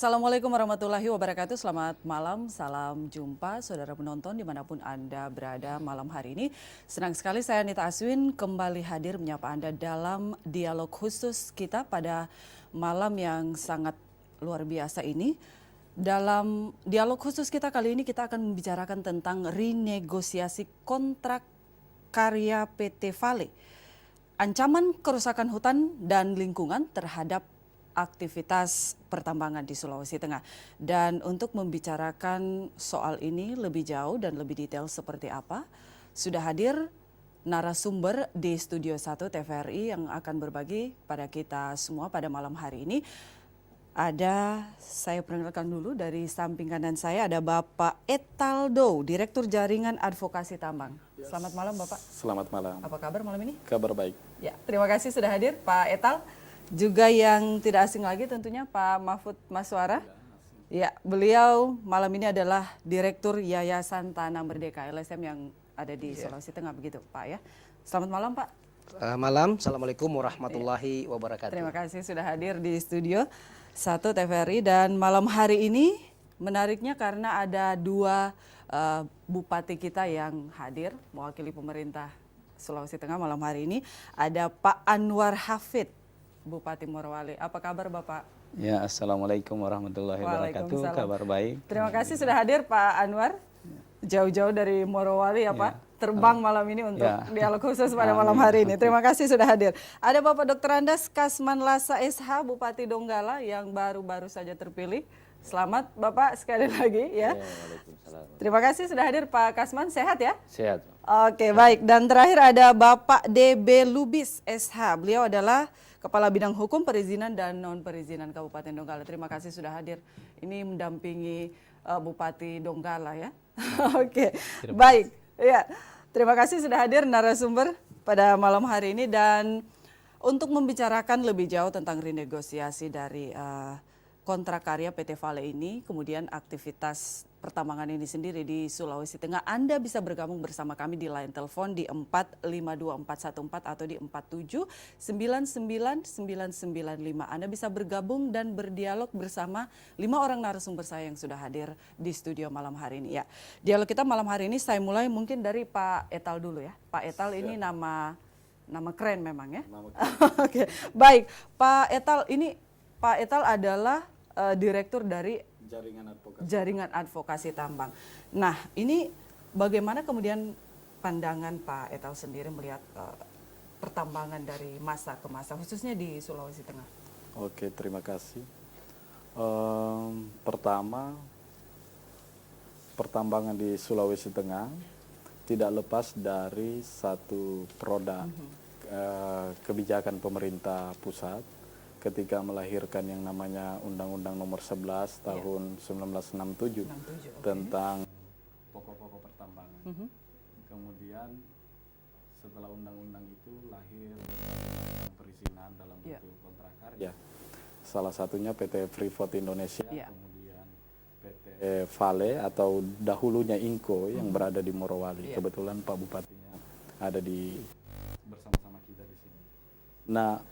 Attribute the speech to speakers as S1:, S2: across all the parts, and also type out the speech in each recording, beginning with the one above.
S1: Assalamualaikum warahmatullahi wabarakatuh. Selamat malam, salam jumpa saudara penonton dimanapun Anda berada malam hari ini. Senang sekali saya Nita Aswin kembali hadir menyapa Anda dalam dialog khusus kita pada malam yang sangat luar biasa ini. Dalam dialog khusus kita kali ini kita akan membicarakan tentang renegosiasi kontrak karya PT Vale. Ancaman kerusakan hutan dan lingkungan terhadap aktivitas pertambangan di Sulawesi Tengah. Dan untuk membicarakan soal ini lebih jauh dan lebih detail seperti apa, sudah hadir narasumber di Studio 1 TVRI yang akan berbagi pada kita semua pada malam hari ini. Saya perkenalkan dulu dari samping kanan saya ada Bapak Etaldo, Direktur Jaringan Advokasi Tambang. Selamat malam Bapak.
S2: Selamat malam.
S1: Apa kabar malam ini?
S2: Kabar baik.
S1: Ya, terima kasih sudah hadir Pak Etal. Juga yang tidak asing lagi tentunya Pak Mahfud Maswara. Ya, beliau malam ini adalah Direktur Yayasan Tanah Merdeka LSM yang ada di Sulawesi Tengah begitu Pak ya. Selamat malam Pak.
S3: Malam, Assalamualaikum warahmatullahi wabarakatuh.
S1: Terima kasih sudah hadir di Studio 1 TVRI dan malam hari ini menariknya karena ada dua bupati kita yang hadir mewakili pemerintah Sulawesi Tengah malam hari ini. Ada Pak Anwar Hafid, Bupati Morowali. Apa kabar Bapak?
S2: Ya, Assalamualaikum warahmatullahi wabarakatuh. Kabar baik.
S1: Terima kasih sudah hadir Pak Anwar. Jauh-jauh dari Morowali ya Pak. Terbang malam ini untuk dialog khusus pada malam hari ini. Terima kasih sudah hadir. Ada Bapak Dr. Andas Kasman Lasa SH, Bupati Donggala yang baru-baru saja terpilih. Selamat Bapak sekali lagi ya. Terima kasih sudah hadir Pak Kasman. Sehat ya?
S2: Sehat.
S1: Oke, baik. Dan terakhir ada Bapak DB Lubis SH. Beliau adalah Kepala Bidang Hukum, Perizinan dan Non-Perizinan Kabupaten Donggala. Terima kasih sudah hadir. Ini mendampingi Bupati Donggala ya. Oke, baik. Ya, terima kasih sudah hadir narasumber pada malam hari ini. Dan untuk membicarakan lebih jauh tentang renegosiasi dari kontrak karya PT Vale ini, kemudian aktivitas pertambangan ini sendiri di Sulawesi Tengah, Anda bisa bergabung bersama kami di line telepon di 452414 atau di 4799995. Anda bisa bergabung dan berdialog bersama 5 orang narasumber saya yang sudah hadir di studio malam hari ini. Ya, dialog kita malam hari ini saya mulai mungkin dari Pak Etal dulu ya. Pak Etal ini nama keren memang ya. Oke, baik. Pak Etal ini Pak Etal adalah direktur dari Jaringan Advokasi Tambang. Nah, ini bagaimana kemudian pandangan Pak Etal sendiri melihat pertambangan dari masa ke masa, khususnya di Sulawesi Tengah?
S2: Oke, terima kasih. Pertama, pertambangan di Sulawesi Tengah tidak lepas dari satu produk kebijakan pemerintah pusat ketika melahirkan yang namanya Undang-Undang Nomor 11 tahun 1967 tentang pokok-pokok pertambangan. Kemudian setelah undang-undang itu lahir perizinan dalam bentuk kontrak karya. Salah satunya PT Freeport Indonesia, kemudian PT Vale atau dahulunya Inco yang berada di Morowali. Kebetulan Pak Bupatinya ada bersama-sama kita di sini. Nah,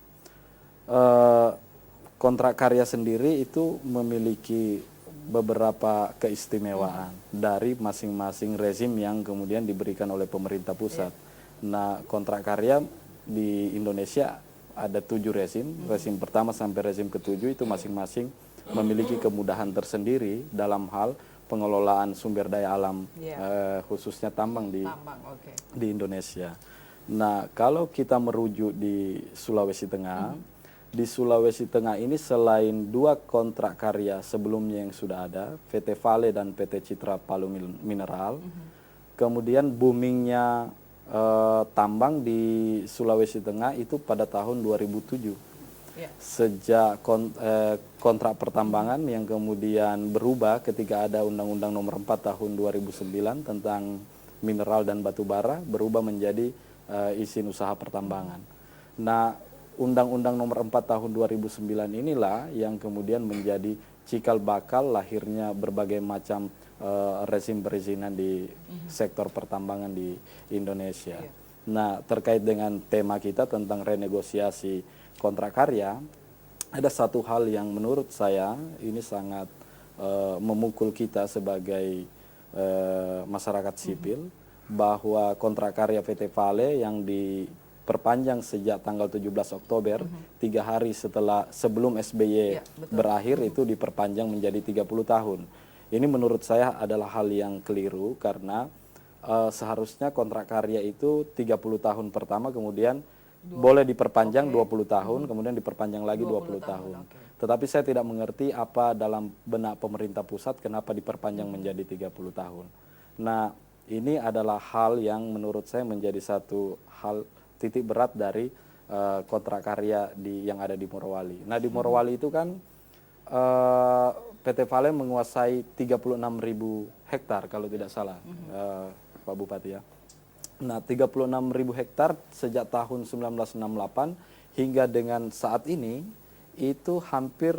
S2: kontrak karya sendiri itu memiliki beberapa keistimewaan dari masing-masing rezim yang kemudian diberikan oleh pemerintah pusat. Nah, kontrak karya di Indonesia ada 7 rezim. Rezim pertama sampai rezim ke-7 itu masing-masing memiliki kemudahan tersendiri dalam hal pengelolaan sumber daya alam, khususnya tambang di Indonesia. Nah, kalau kita merujuk di Sulawesi Tengah, di Sulawesi Tengah ini selain 2 kontrak karya sebelumnya yang sudah ada, PT Vale dan PT Citra Palu Mineral, kemudian boomingnya tambang di Sulawesi Tengah itu pada tahun 2007. Sejak kontrak pertambangan yang kemudian berubah ketika ada Undang-Undang Nomor 4 tahun 2009 tentang mineral dan batu bara, berubah menjadi izin usaha pertambangan. Nah, Undang-Undang Nomor 4 tahun 2009 inilah yang kemudian menjadi cikal bakal lahirnya berbagai macam rezim perizinan di sektor pertambangan di Indonesia. Nah, terkait dengan tema kita tentang renegosiasi kontrak karya, ada satu hal yang menurut saya ini sangat memukul kita sebagai masyarakat sipil, bahwa kontrak karya PT Vale yang diperpanjang sejak tanggal 17 Oktober, 3 hari sebelum SBY berakhir itu diperpanjang menjadi 30 tahun. Ini menurut saya adalah hal yang keliru, karena seharusnya kontrak karya itu 30 tahun pertama, kemudian boleh diperpanjang 20 tahun, kemudian diperpanjang lagi 20 tahun. Tetapi saya tidak mengerti apa dalam benak pemerintah pusat kenapa diperpanjang menjadi 30 tahun. Nah, ini adalah hal yang menurut saya menjadi satu hal titik berat dari kontrak karya yang ada di Morowali. Nah, di Morowali itu kan PT Vale menguasai 36.000 hektar kalau tidak salah, Pak Bupati ya. Nah, 36.000 hektar sejak tahun 1968 hingga dengan saat ini itu hampir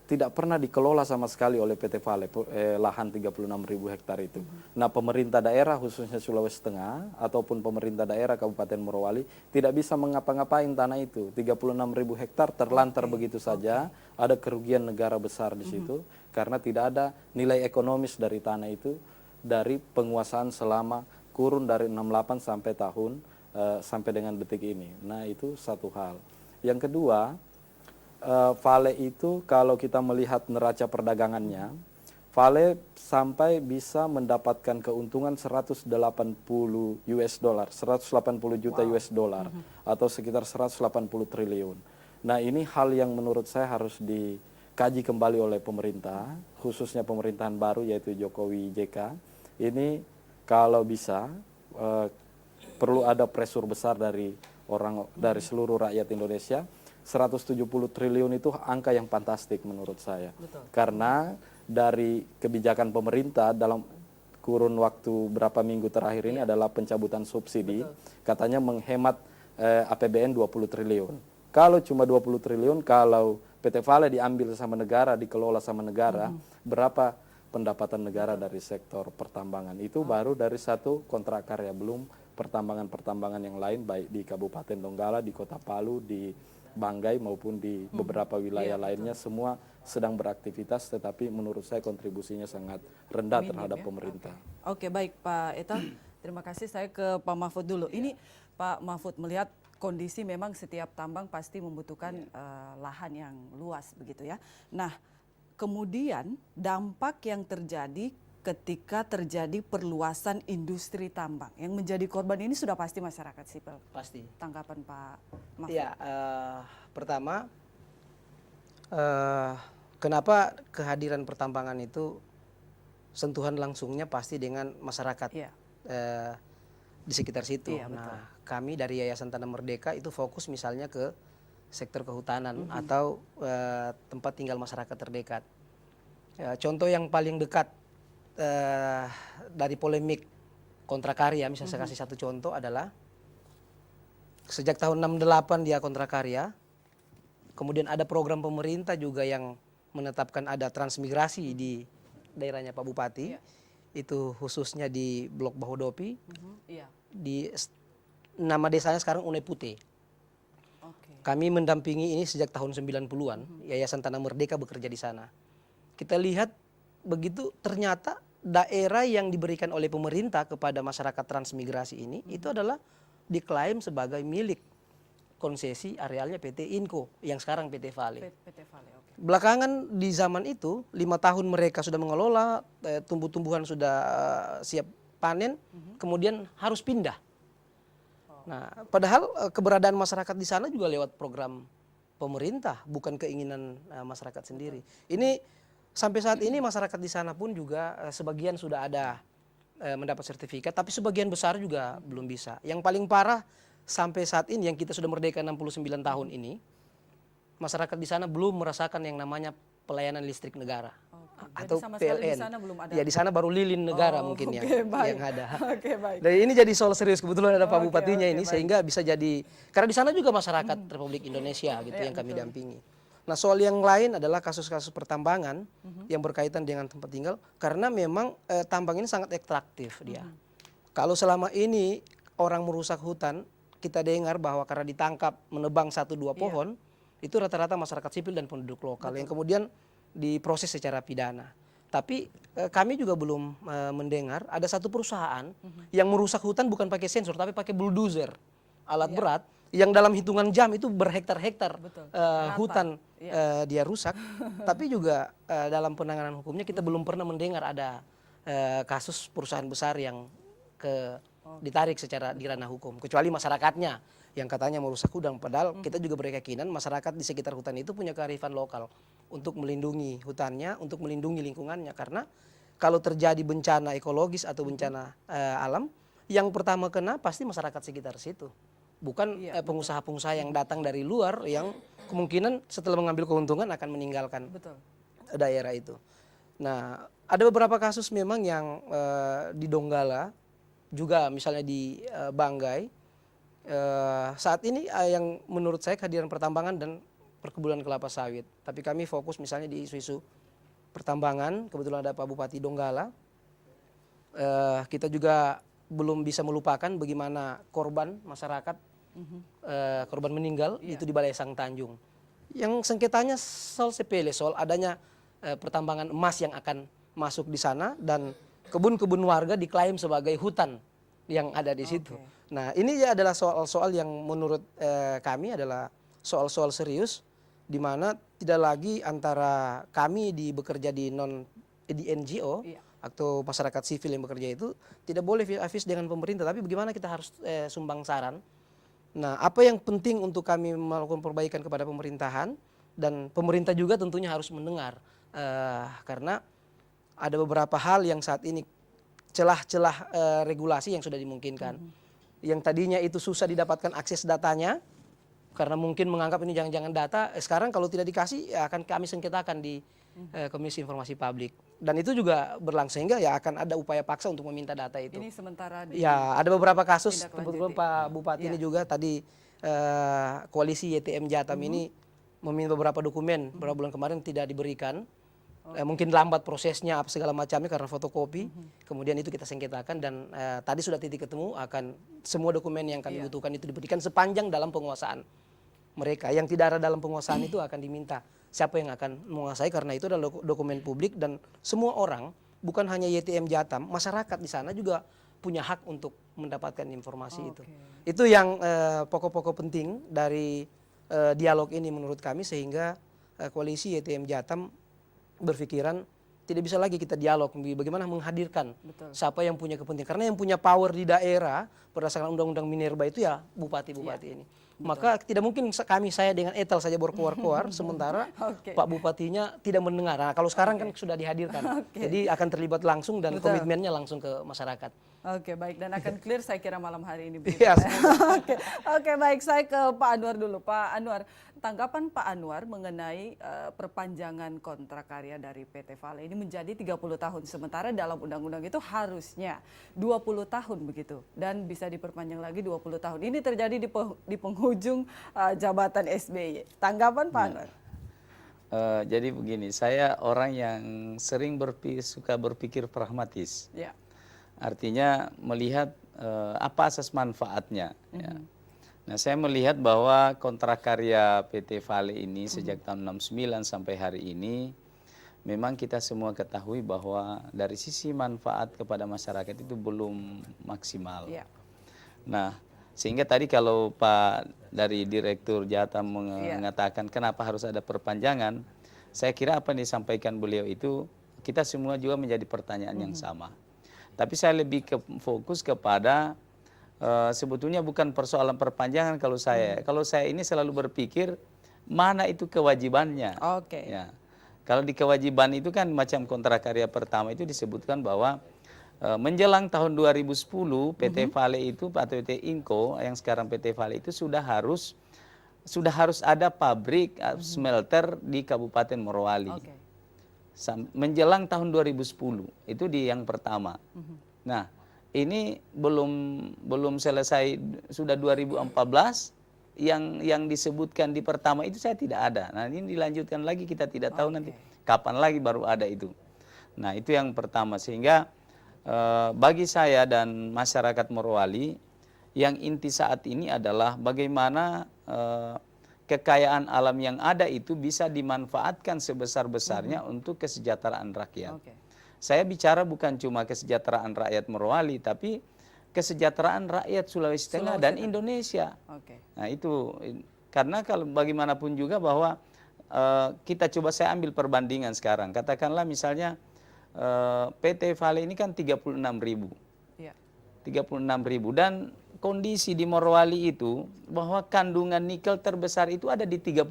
S2: tidak pernah dikelola sama sekali oleh PT Vale, lahan 36.000 hektar itu. Nah, pemerintah daerah khususnya Sulawesi Tengah ataupun pemerintah daerah Kabupaten Morowali tidak bisa mengapa-ngapain tanah itu. 36.000 hektar terlantar begitu saja, ada kerugian negara besar di situ karena tidak ada nilai ekonomis dari tanah itu dari penguasaan selama kurun dari 68 sampai dengan detik ini. Nah, itu satu hal. Yang kedua, Vale itu kalau kita melihat neraca perdagangannya, Vale sampai bisa mendapatkan keuntungan 180 juta US dollar atau sekitar 180 triliun. Nah, ini hal yang menurut saya harus dikaji kembali oleh pemerintah, khususnya pemerintahan baru yaitu Jokowi JK. Ini kalau bisa perlu ada pressure besar dari seluruh rakyat Indonesia. 170 triliun itu angka yang fantastik menurut saya. Betul. Karena dari kebijakan pemerintah dalam kurun waktu berapa minggu terakhir ini adalah pencabutan subsidi. Katanya menghemat APBN 20 triliun. Kalau cuma 20 triliun, kalau PT Vale diambil sama negara, dikelola sama negara, berapa pendapatan negara dari sektor pertambangan? Itu baru dari satu kontrak karya, belum pertambangan-pertambangan yang lain baik di Kabupaten Donggala, di Kota Palu, di Banggai maupun di beberapa wilayah lainnya semua sedang beraktivitas, tetapi menurut saya kontribusinya sangat rendah terhadap pemerintah.
S1: Oke, baik Pak Eta, terima kasih. Saya ke Pak Mahfud dulu. Ini Pak Mahfud melihat kondisi memang setiap tambang pasti membutuhkan lahan yang luas begitu ya. Nah, kemudian dampak yang terjadi ketika terjadi perluasan industri tambang yang menjadi korban ini sudah pasti masyarakat sipil.
S3: Pasti.
S1: Tanggapan Pak Mahfud?
S3: Ya, pertama, kenapa kehadiran pertambangan itu sentuhan langsungnya pasti dengan masyarakat di sekitar situ. Nah, kami dari Yayasan Tanah Merdeka itu fokus misalnya ke sektor kehutanan atau tempat tinggal masyarakat terdekat. Contoh yang paling dekat dari polemik kontrak karya, misalnya saya kasih satu contoh adalah sejak tahun 68 dia kontrak karya, kemudian ada program pemerintah juga yang menetapkan ada transmigrasi di daerahnya Pak Bupati, itu khususnya di Blok Bahodopi, di nama desanya sekarang Unepute. Kami mendampingi ini sejak tahun 90-an, Yayasan Tanah Merdeka bekerja di sana. Kita lihat begitu ternyata daerah yang diberikan oleh pemerintah kepada masyarakat transmigrasi ini itu adalah diklaim sebagai milik konsesi arealnya PT Inco yang sekarang PT Vale. Belakangan di zaman itu 5 tahun mereka sudah mengelola, tumbuh-tumbuhan sudah siap panen, kemudian harus pindah. Nah, padahal keberadaan masyarakat di sana juga lewat program pemerintah, bukan keinginan masyarakat sendiri. Ini sampai saat ini masyarakat di sana pun juga sebagian sudah ada mendapat sertifikat, tapi sebagian besar juga belum bisa. Yang paling parah sampai saat ini yang kita sudah merdeka 69 tahun ini, masyarakat di sana belum merasakan yang namanya pelayanan listrik negara. Atau
S1: sama
S3: PLN.
S1: di sana belum ada.
S3: Ya di sana baru lilin negara mungkin yang ada.
S1: Baik.
S3: Dan ini jadi soal serius, kebetulan ada Pak Bupatinya ini sehingga bisa jadi, karena di sana juga masyarakat Republik Indonesia gitu yang kami dampingi. Nah, soal yang lain adalah kasus-kasus pertambangan yang berkaitan dengan tempat tinggal, karena memang tambang ini sangat ekstraktif dia. Kalau selama ini orang merusak hutan, kita dengar bahwa karena ditangkap menebang 1-2 pohon, itu rata-rata masyarakat sipil dan penduduk lokal yang kemudian diproses secara pidana. Tapi kami juga belum mendengar ada satu perusahaan yang merusak hutan bukan pakai sensor tapi pakai bulldozer, alat berat yang dalam hitungan jam itu berhektar-hektar hutan dia rusak. Tapi juga dalam penanganan hukumnya kita belum pernah mendengar ada kasus perusahaan besar yang ditarik secara di ranah hukum, kecuali masyarakatnya yang katanya merusak hutan. Padahal kita juga berkeyakinan masyarakat di sekitar hutan itu punya kearifan lokal untuk melindungi hutannya, untuk melindungi lingkungannya. Karena kalau terjadi bencana ekologis atau bencana alam, yang pertama kena pasti masyarakat sekitar situ. Bukan pengusaha-pengusaha yang datang dari luar yang kemungkinan setelah mengambil keuntungan akan meninggalkan daerah itu. Nah, ada beberapa kasus memang yang di Donggala, juga misalnya di Banggai. Saat ini yang menurut saya kehadiran pertambangan dan perkebunan kelapa sawit. Tapi kami fokus misalnya di isu-isu pertambangan, kebetulan ada Pak Bupati Donggala. Kita juga belum bisa melupakan bagaimana korban masyarakat, korban meninggal itu di Balai Sang Tanjung. Yang sengketanya soal sepele, soal adanya pertambangan emas yang akan masuk di sana dan kebun-kebun warga diklaim sebagai hutan yang ada di situ. Nah, ini ya adalah soal-soal yang menurut kami adalah soal-soal serius, di mana tidak lagi antara kami bekerja di NGO atau masyarakat sipil yang bekerja itu tidak boleh vis-a-vis dengan pemerintah, tapi bagaimana kita harus sumbang saran. Nah, apa yang penting untuk kami melakukan perbaikan kepada pemerintahan, dan pemerintah juga tentunya harus mendengar, karena ada beberapa hal yang saat ini celah-celah regulasi yang sudah dimungkinkan. Yang tadinya itu susah didapatkan akses datanya, karena mungkin menganggap ini jangan-jangan data, sekarang kalau tidak dikasih ya akan kami sengketakan di Komisi Informasi Publik. Dan itu juga berlangsung, sehingga ya akan ada upaya paksa untuk meminta data itu.
S1: Ini sementara
S3: ya ada beberapa kasus, kebetulan Pak Bupati ini juga tadi koalisi YTM Jatam ini meminta beberapa dokumen beberapa bulan kemarin tidak diberikan. Mungkin lambat prosesnya apa segala macamnya karena fotokopi, kemudian itu kita sengketakan dan tadi sudah titik ketemu akan semua dokumen yang kami butuhkan itu diberikan sepanjang dalam penguasaan mereka. Yang tidak ada dalam penguasaan itu akan diminta siapa yang akan menguasai, karena itu adalah dokumen publik dan semua orang, bukan hanya YTM Jatam, masyarakat di sana juga punya hak untuk mendapatkan informasi itu. Itu yang pokok-pokok penting dari dialog ini menurut kami, sehingga koalisi YTM Jatam berpikiran tidak bisa lagi kita dialog bagaimana menghadirkan siapa yang punya kepentingan, karena yang punya power di daerah berdasarkan undang-undang Minerba itu ya bupati-bupati ini. Maka tidak mungkin saya dengan etal saja berkoar-koar sementara Pak Bupatinya tidak mendengar. Nah, kalau sekarang kan sudah dihadirkan, jadi akan terlibat langsung dan komitmennya langsung ke masyarakat.
S1: Oke, baik, dan akan clear saya kira malam hari ini. Oke, baik, saya ke Pak Anwar dulu. Pak Anwar, tanggapan Pak Anwar mengenai perpanjangan kontrak karya dari PT Vale ini menjadi 30 tahun, sementara dalam undang-undang itu harusnya 20 tahun begitu, dan bisa diperpanjang lagi 20 tahun. Ini terjadi di penghujung jabatan SBY. Tanggapan Pak Anwar?
S4: Jadi begini, saya orang yang sering suka berpikir pragmatis. Artinya melihat apa asas manfaatnya. Nah, saya melihat bahwa kontrak karya PT Vale ini sejak tahun 69 sampai hari ini memang kita semua ketahui bahwa dari sisi manfaat kepada masyarakat itu belum maksimal. Nah, sehingga tadi kalau Pak dari Direktur Jatam mengatakan kenapa harus ada perpanjangan, saya kira apa yang disampaikan beliau itu kita semua juga menjadi pertanyaan yang sama. Tapi saya lebih fokus kepada sebetulnya bukan persoalan perpanjangan kalau saya. Kalau saya ini selalu berpikir mana itu kewajibannya. Ya. Kalau di kewajiban itu kan macam kontrak karya pertama itu disebutkan bahwa menjelang tahun 2010 PT Vale itu atau PT Inco yang sekarang PT Vale itu sudah harus ada pabrik smelter di Kabupaten Morowali. Menjelang tahun 2010 itu di yang pertama. Nah, ini belum selesai, sudah 2014 yang disebutkan di pertama itu saya tidak ada. Nah, ini dilanjutkan lagi, kita tidak tahu nanti kapan lagi baru ada itu. Nah, itu yang pertama, sehingga bagi saya dan masyarakat Morowali yang inti saat ini adalah bagaimana kekayaan alam yang ada itu bisa dimanfaatkan sebesar-besarnya untuk kesejahteraan rakyat. Saya bicara bukan cuma kesejahteraan rakyat Morowali, tapi kesejahteraan rakyat Sulawesi Tengah dan Indonesia. Nah itu, karena kalau bagaimanapun juga bahwa kita coba saya ambil perbandingan sekarang. Katakanlah misalnya PT Vale ini kan 36.000. 36.000 dan kondisi di Morowali itu bahwa kandungan nikel terbesar itu ada di 36.000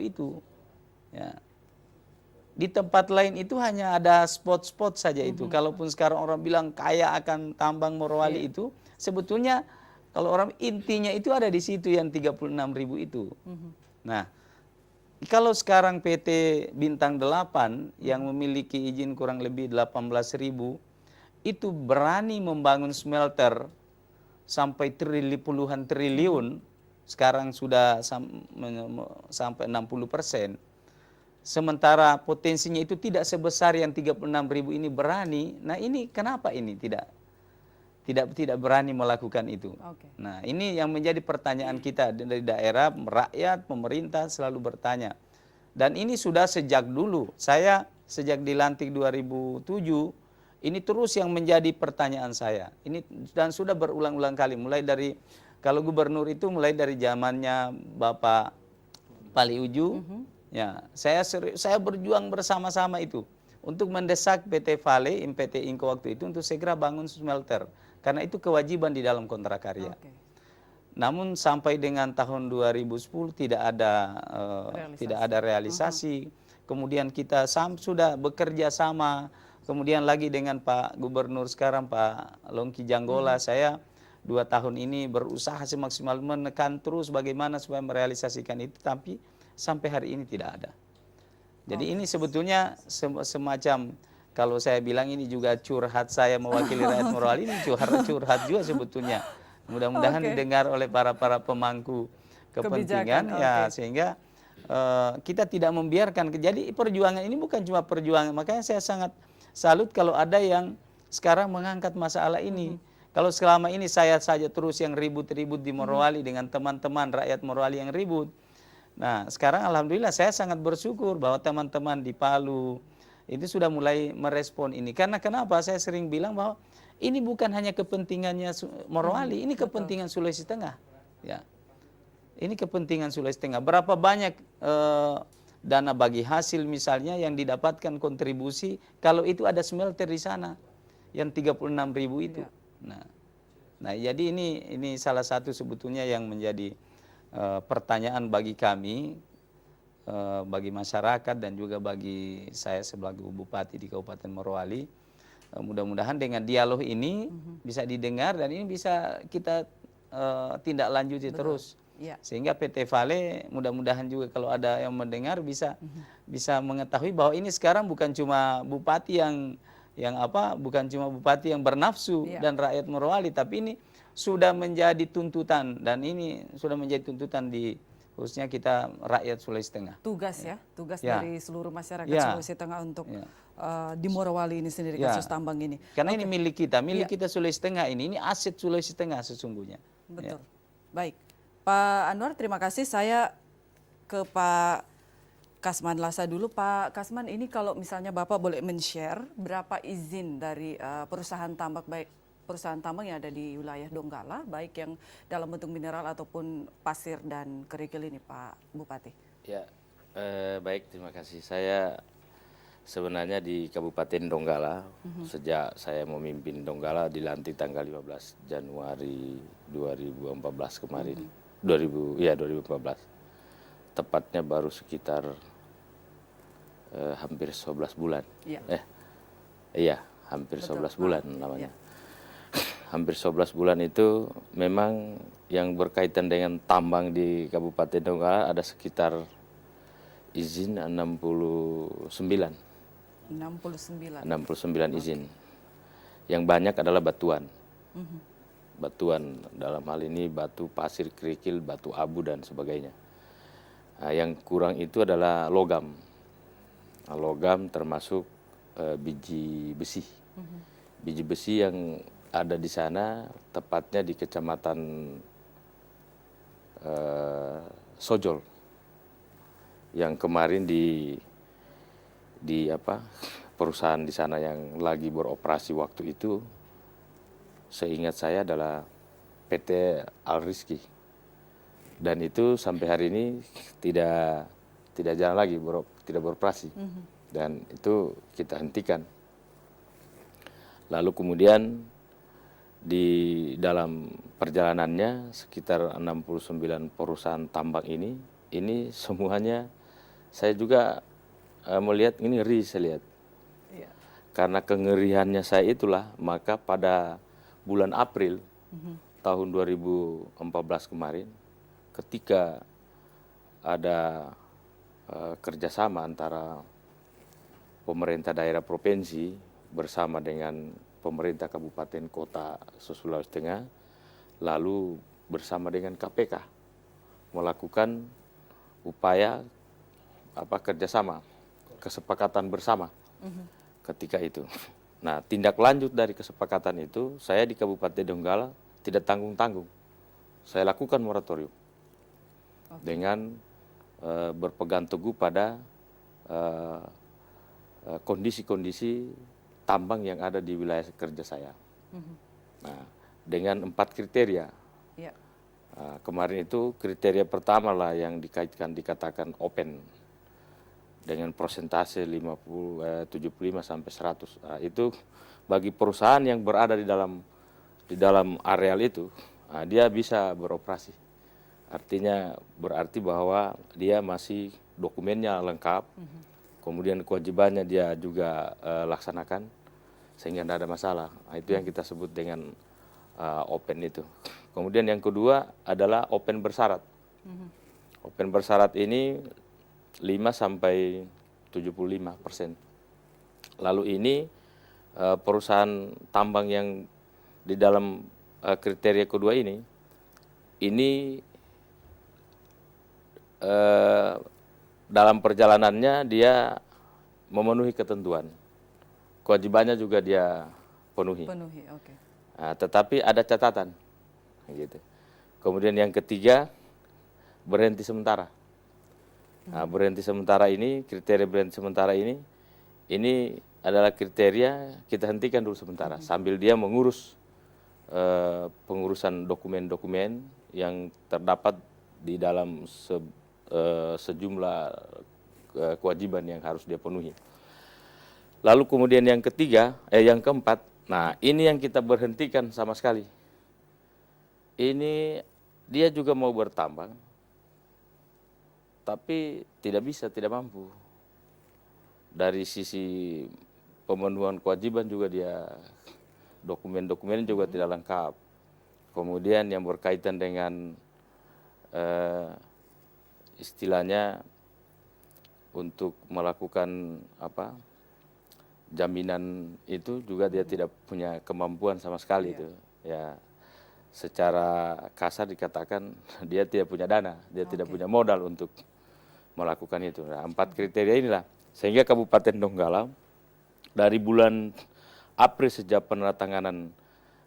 S4: itu. Ya. Di tempat lain itu hanya ada spot-spot saja itu. Kalaupun sekarang orang bilang kaya akan tambang Morowali itu, sebetulnya kalau orang intinya itu ada di situ yang 36.000 itu. Nah, kalau sekarang PT Bintang 8 yang memiliki izin kurang lebih 18.000 itu berani membangun smelter sampai puluhan triliun, sekarang sudah sampai 60%. Sementara potensinya itu tidak sebesar yang 36.000 ini berani. Nah ini kenapa ini tidak berani melakukan itu? Nah ini yang menjadi pertanyaan kita dari daerah, rakyat, pemerintah selalu bertanya. Dan ini sudah sejak dulu. Saya sejak dilantik 2007, ini terus yang menjadi pertanyaan saya. Ini dan sudah berulang-ulang kali, mulai dari kalau gubernur itu mulai dari zamannya Bapak Paliuju, ya saya berjuang bersama-sama itu untuk mendesak PT Vale, PT Inco waktu itu untuk segera bangun smelter, karena itu kewajiban di dalam kontrak karya. Namun sampai dengan tahun 2010 tidak ada realisasi. Kemudian kita sudah bekerja sama. Kemudian lagi dengan Pak Gubernur sekarang Pak Longki Janggola, saya 2 tahun ini berusaha semaksimal menekan terus bagaimana supaya merealisasikan itu, tapi sampai hari ini tidak ada. Jadi ini sebetulnya semacam, kalau saya bilang ini juga curhat saya mewakili rakyat Morowali, ini curhat juga sebetulnya. Mudah-mudahan didengar oleh para pemangku kepentingan, ya sehingga kita tidak membiarkan. Jadi perjuangan ini bukan cuma perjuangan, makanya saya sangat salut kalau ada yang sekarang mengangkat masalah ini. Kalau selama ini saya saja terus yang ribut-ribut di Morowali dengan teman-teman rakyat Morowali yang ribut. Nah sekarang alhamdulillah saya sangat bersyukur bahwa teman-teman di Palu itu sudah mulai merespon ini. Karena kenapa? Saya sering bilang bahwa ini bukan hanya kepentingannya Morowali, ini kepentingan Sulawesi Tengah. Ya, ini kepentingan Sulawesi Tengah. Berapa banyak dana bagi hasil misalnya yang didapatkan kontribusi kalau itu ada smelter di sana yang 36.000 itu. Nah jadi ini salah satu sebetulnya yang menjadi pertanyaan bagi kami, bagi masyarakat dan juga bagi saya sebagai bupati di Kabupaten Morowali. Mudah-mudahan dengan dialog ini bisa didengar dan ini bisa kita tindak lanjuti terus. Sehingga PT Vale mudah-mudahan juga kalau ada yang mendengar bisa mengetahui bahwa ini sekarang bukan cuma bupati bukan cuma bupati yang bernafsu dan rakyat Morowali, tapi ini sudah menjadi tuntutan dan ini sudah menjadi tuntutan di khususnya kita rakyat Sulawesi Tengah.
S1: Tugas dari seluruh masyarakat Sulawesi Tengah untuk di Morowali ini sendiri, kasus tambang ini. Karena ini milik kita Sulawesi Tengah ini aset Sulawesi Tengah sesungguhnya. Betul. Baik. Pak Anwar, terima kasih. Saya ke Pak Kasman Lasa dulu. Pak Kasman, ini kalau misalnya Bapak boleh men-share berapa izin dari perusahaan tambang, baik perusahaan tambang yang ada di wilayah Donggala, baik yang dalam bentuk mineral ataupun pasir dan kerikil ini, Pak Bupati.
S5: Ya, baik, terima kasih. Saya sebenarnya di Kabupaten Donggala, sejak saya memimpin Donggala dilantik tanggal 15 Januari 2014 kemarin. 2014. Tepatnya baru sekitar hampir 11 bulan. Hampir 11 bulan namanya. Hampir 11 bulan itu memang yang berkaitan dengan tambang di Kabupaten Donggala ada sekitar izin 69 izin. Yang banyak adalah batuan. Batuan dalam hal ini batu pasir, kerikil, batu abu dan sebagainya. Nah, yang kurang itu adalah logam. Nah, logam termasuk biji besi. Biji besi yang ada di sana tepatnya di Kecamatan Sojol. yang kemarin di apa perusahaan di sana yang lagi beroperasi waktu itu, seingat saya adalah PT Al Rizki, dan itu sampai hari ini tidak jalan lagi, tidak beroperasi, dan itu kita hentikan. Lalu kemudian di dalam perjalanannya sekitar 69 perusahaan tambang ini semuanya saya juga melihat ini ngeri, saya lihat. Karena kengeriannya saya itulah, maka pada bulan April tahun 2014 kemarin, ketika ada kerjasama antara pemerintah daerah provinsi bersama dengan pemerintah kabupaten kota Sulawesi Tengah, lalu bersama dengan KPK melakukan upaya kerjasama, kesepakatan bersama ketika itu. Nah, tindak lanjut dari kesepakatan itu, saya di Kabupaten Donggala tidak tanggung-tanggung. Saya lakukan moratorium dengan berpegang teguh pada kondisi-kondisi tambang yang ada di wilayah kerja saya. Nah, dengan 4 kriteria. Kemarin itu kriteria pertama lah yang dikatakan open dengan persentase 75 sampai 100. Nah, itu bagi perusahaan yang berada di dalam areal itu, dia bisa beroperasi. Artinya berarti bahwa dia masih dokumennya lengkap. Kemudian kewajibannya dia juga laksanakan sehingga tidak ada masalah. Nah, itu yang kita sebut dengan open itu. Kemudian yang kedua adalah open bersyarat. Open bersyarat ini 5 sampai 75%. Lalu ini perusahaan tambang yang di dalam kriteria kedua ini dalam perjalanannya dia memenuhi ketentuan, kewajibannya juga dia penuhi.
S1: Oke.
S5: Nah, tetapi ada catatan, gitu. Kemudian yang ketiga berhenti sementara. Nah, berhenti sementara ini, kriteria berhenti sementara ini adalah kriteria kita hentikan dulu sementara sambil dia mengurus pengurusan dokumen-dokumen yang terdapat di dalam sejumlah kewajiban yang harus dia penuhi. Lalu kemudian yang keempat, nah ini yang kita berhentikan sama sekali. Ini dia juga mau bertambang, tapi tidak mampu. Dari sisi pemenuhan kewajiban juga dia dokumen-dokumen juga tidak lengkap. Kemudian yang berkaitan dengan istilahnya untuk melakukan jaminan itu juga dia tidak punya kemampuan sama sekali itu. Ya, secara kasar dikatakan dia tidak punya dana, dia tidak punya modal untuk melakukan itu. Nah, 4 kriteria inilah sehingga Kabupaten Donggala dari bulan April sejak penandatanganan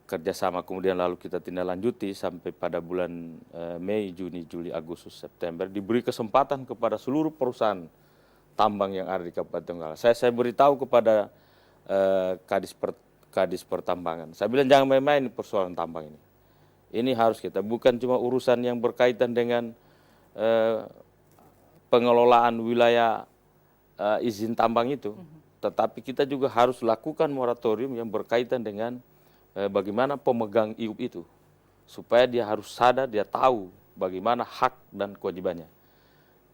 S5: kerjasama, kemudian lalu kita tindak lanjuti sampai pada bulan Mei, Juni, Juli, Agustus, September, diberi kesempatan kepada seluruh perusahaan tambang yang ada di Kabupaten Donggala. Saya beritahu kepada Kadis Pertambangan, saya bilang jangan main-main persoalan tambang ini. Ini harus kita, bukan cuma urusan yang berkaitan dengan pengelolaan wilayah izin tambang itu, tetapi kita juga harus lakukan moratorium yang berkaitan dengan bagaimana pemegang IUP itu, supaya dia harus sadar, dia tahu bagaimana hak dan kewajibannya.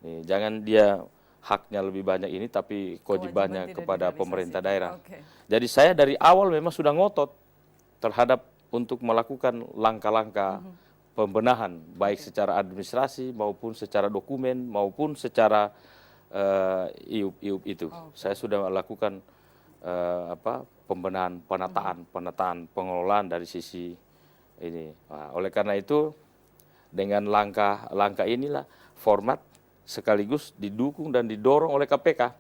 S5: Nih, jangan dia haknya lebih banyak ini, tapi kewajibannya kepada pemerintah daerah. Jadi saya dari awal memang sudah ngotot terhadap untuk melakukan langkah-langkah pembenahan, baik secara administrasi maupun secara dokumen maupun secara IUP itu. Saya sudah melakukan pembenahan, penataan pengelolaan dari sisi ini. Nah, oleh karena itu dengan langkah inilah format sekaligus didukung dan didorong oleh KPK.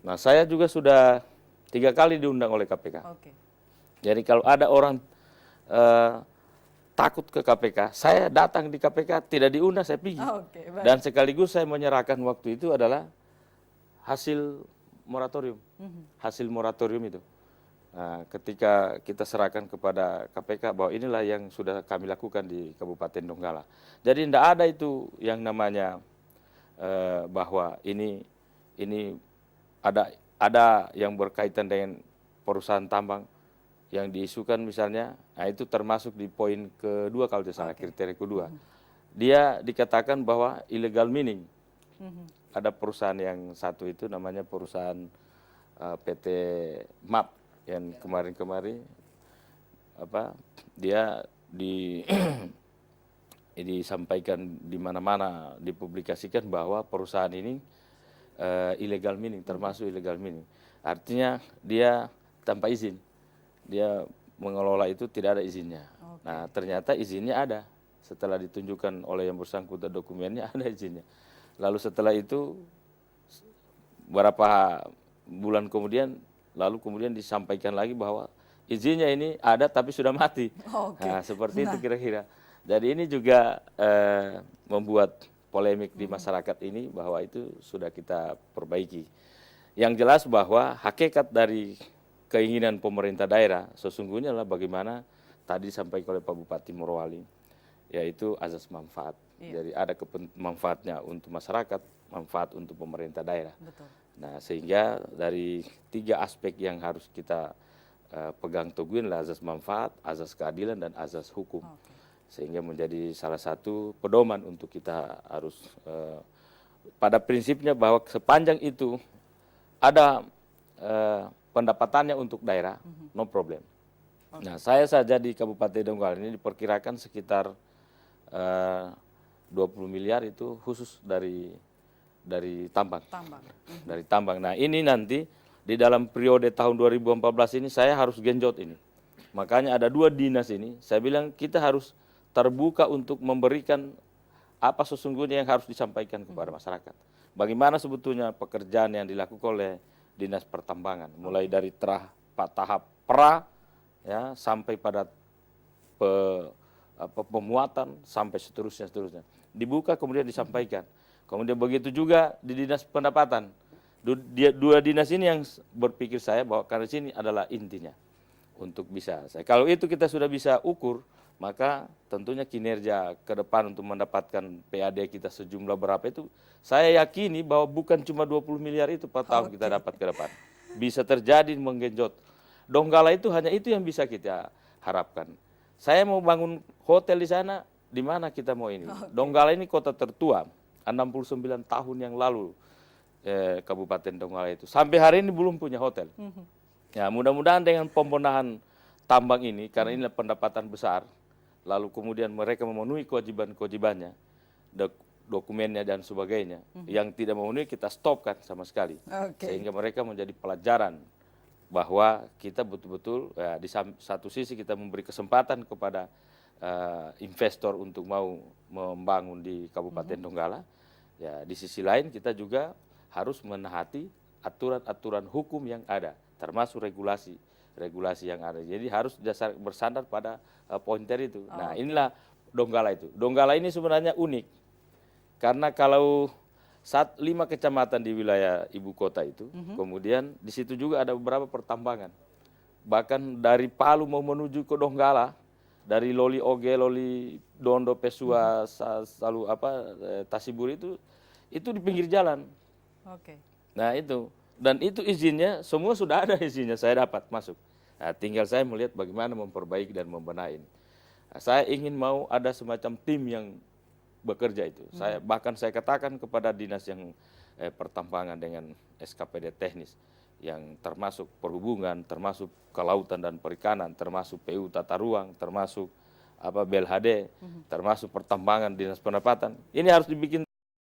S5: Nah, saya juga sudah 3 kali diundang oleh KPK. Jadi kalau ada orang takut ke KPK, saya datang di KPK tidak diundang, saya pergi.
S1: Oke, baik.
S5: Dan sekaligus saya menyerahkan waktu itu adalah hasil moratorium. Hasil moratorium itu. Nah, ketika kita serahkan kepada KPK bahwa inilah yang sudah kami lakukan di Kabupaten Donggala. Jadi tidak ada itu yang namanya bahwa ini ada yang berkaitan dengan perusahaan tambang yang diisukan misalnya, nah itu termasuk di poin kedua kalau tidak salah, kriteria kedua. Dia dikatakan bahwa illegal mining. Ada perusahaan yang satu itu namanya perusahaan PT MAP yang kemarin-kemarin dia disampaikan di mana-mana, dipublikasikan bahwa perusahaan ini illegal mining, termasuk illegal mining. Artinya dia tanpa izin. Dia mengelola itu tidak ada izinnya. Nah, ternyata izinnya ada. Setelah ditunjukkan oleh yang bersangkutan dokumennya ada izinnya. Lalu setelah itu beberapa bulan kemudian disampaikan lagi bahwa izinnya ini ada tapi sudah mati. Nah, seperti itu kira-kira. Jadi ini juga membuat polemik di masyarakat ini bahwa itu sudah kita perbaiki. Yang jelas bahwa hakikat dari keinginan pemerintah daerah sesungguhnya adalah bagaimana tadi disampaikan oleh Pak Bupati Morowali, yaitu azas manfaat. Jadi ada manfaatnya untuk masyarakat, manfaat untuk pemerintah daerah.
S1: Betul.
S5: Nah, sehingga dari 3 aspek yang harus kita pegang teguhin adalah azas manfaat, azas keadilan, dan azas hukum. Sehingga menjadi salah satu pedoman untuk kita harus pada prinsipnya bahwa sepanjang itu ada pendapatannya untuk daerah, no problem. Nah, saya saja di Kabupaten Donggala ini diperkirakan sekitar 20 miliar itu khusus dari tambang. Dari tambang. Nah, ini nanti di dalam periode tahun 2014 ini saya harus genjot ini. Makanya ada 2 dinas ini, saya bilang kita harus terbuka untuk memberikan apa sesungguhnya yang harus disampaikan kepada masyarakat. Bagaimana sebetulnya pekerjaan yang dilakukan oleh Dinas Pertambangan, mulai dari tahap pra, ya, sampai pada pemuatan, sampai seterusnya. Dibuka kemudian disampaikan. Kemudian begitu juga di Dinas Pendapatan. 2 dinas ini yang berpikir saya bahwa karena sini adalah intinya untuk bisa. Kalau itu kita sudah bisa ukur, maka tentunya kinerja ke depan untuk mendapatkan PAD kita sejumlah berapa itu, saya yakini bahwa bukan cuma 20 miliar itu per tahun kita dapat ke depan. Bisa terjadi menggenjot. Donggala itu hanya itu yang bisa kita harapkan. Saya mau bangun hotel di sana, di mana kita mau ini? Donggala ini kota tertua, 69 tahun yang lalu Kabupaten Donggala itu. Sampai hari ini belum punya hotel. Ya, mudah-mudahan dengan pembenahan tambang ini, karena ini pendapatan besar, lalu kemudian mereka memenuhi kewajiban-kewajibannya, dokumennya dan sebagainya, yang tidak memenuhi kita stopkan sama sekali. Sehingga mereka menjadi pelajaran bahwa kita betul-betul ya, di satu sisi kita memberi kesempatan kepada investor untuk mau membangun di Kabupaten Donggala, ya di sisi lain kita juga harus menaati aturan-aturan hukum yang ada, termasuk regulasi yang ada. Jadi harus bersandar pada pointer itu. Nah, inilah Donggala itu. Donggala ini sebenarnya unik. Karena kalau 5 kecamatan di wilayah ibu kota itu, kemudian di situ juga ada beberapa pertambangan. Bahkan dari Palu mau menuju ke Donggala, dari Loli Oge, Loli Dondo, Pesua, Tasibur itu di pinggir jalan. Nah, itu. Dan itu izinnya, semua sudah ada izinnya, saya dapat masuk. Nah, tinggal saya melihat bagaimana memperbaiki dan membenahi. Nah, saya ingin mau ada semacam tim yang bekerja itu. Bahkan saya katakan kepada dinas yang pertambangan dengan SKPD teknis, yang termasuk perhubungan, termasuk kelautan dan perikanan, termasuk PU Tata Ruang, termasuk BLHD, termasuk pertambangan, dinas pendapatan. Ini harus dibikin